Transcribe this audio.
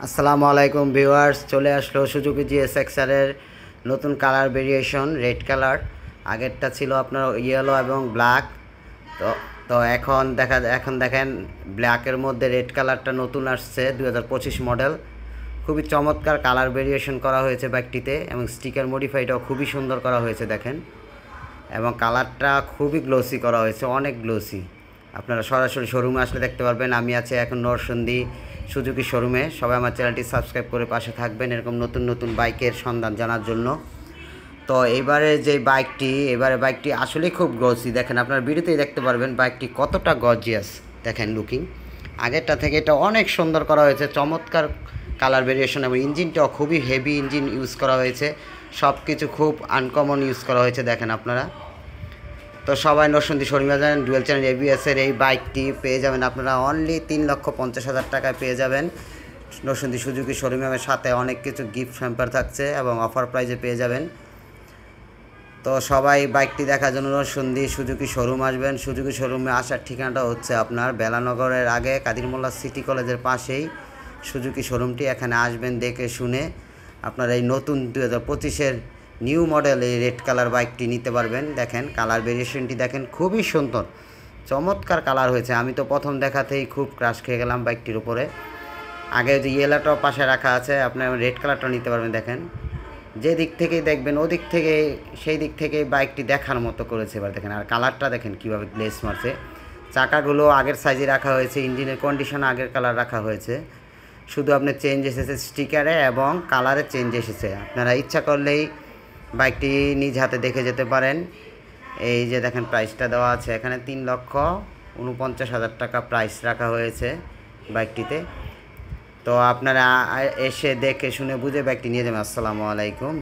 আসসালামু আলাইকুম ভিউয়ার্স, চলে আসলো সুজুকি জিএসএক্সআর এর নতুন কালার ভেরিয়েশন রেড কালার। আগেরটা ছিল আপনার ইয়েলো এবং ব্ল্যাক। তো তো এখন দেখেন ব্ল্যাকের মধ্যে রেড কালারটা নতুন আসছে 2025 মডেল। খুবই চমৎকার কালার ভেরিয়েশন করা হয়েছে বাইকটিতে এবং স্টিকার মডিফাইটাও খুবই সুন্দর করা হয়েছে দেখেন। এবং কালারটা খুবই গ্লোসি করা হয়েছে, অনেক গ্লোসি। আপনারা সরাসরি শোরুমে আসলে দেখতে পারবেন। আমি আছি এখন নরসিংদী সুজুকি শোরুমে। সবাই আমার চ্যানেলটি সাবস্ক্রাইব করে পাশে থাকবেন এরকম নতুন নতুন বাইকের সন্ধান জানার জন্য। তো এবারে বাইকটি আসলেই খুব গ্লোসি। দেখেন, আপনার ভিডিওতেই দেখতে পারবেন বাইকটি কতটা গর্জিয়াস। দেখেন লুকিং আগেরটা থেকে এটা অনেক সুন্দর করা হয়েছে, চমৎকার কালার ভেরিয়েশন এবং ইঞ্জিনটাও খুবই হেভি ইঞ্জিন ইউজ করা হয়েছে। সব কিছু খুব আনকমন ইউজ করা হয়েছে দেখেন আপনারা। তো সবাই নরসিংদী শোরুমে যাবেন। ডুয়েল চ্যানেল এবিএসের এই বাইকটি পেয়ে যাবেন আপনারা অনলি 3,50,000 টাকায় পেয়ে যাবেন নরসিংদী সুজুকি শোরুমের সাথে। অনেক কিছু গিফট হ্যাম্পার থাকছে এবং অফার প্রাইজে পেয়ে যাবেন। তো সবাই বাইকটি দেখার জন্য নরসিংদী সুজুকি শোরুম আসবেন। সুজুকি শোরুমে আসার ঠিকানাটা হচ্ছে আপনার বেলানগরের আগে কাদির মোল্লা সিটি কলেজের পাশেই সুজুকি শোরুমটি। এখানে আসবেন, দেখে শুনে আপনারা এই নতুন 2025-এর নিউ মডেল এই রেড কালার বাইকটি নিতে পারবেন। দেখেন কালার ভেরিয়েশনটি দেখেন, খুবই সুন্দর চমৎকার কালার হয়েছে। আমি তো প্রথম দেখাতেই খুব ক্রাশ খেয়ে গেলাম বাইকটির উপরে। আগে যে ইয়েলোটাও পাশে রাখা আছে, আপনার রেড কালারটাও নিতে পারবেন। দেখেন যে দিক থেকেই দেখবেন ওদিক থেকে সেই দিক থেকেই বাইকটি দেখার মতো করেছে। এবার দেখেন আর কালারটা দেখেন কীভাবে গ্লেস মারছে। চাকাগুলো আগের সাইজে রাখা হয়েছে, ইঞ্জিনের কন্ডিশন আগের কালার রাখা হয়েছে। শুধু আপনার চেঞ্জ এসেছে স্টিকারে এবং কালারে চেঞ্জ এসেছে। আপনারা ইচ্ছা করলেই বাইকটি নিজ হাতে দেখে যেতে পারেন। এই যে দেখেন প্রাইসটা দেওয়া আছে এখানে 3,49,000 টাকা প্রাইস রাখা হয়েছে বাইকটিতে। তো আপনারা এসে দেখে শুনে বুঝে বাইকটি নিয়ে যাবেন। আসসালামু আলাইকুম।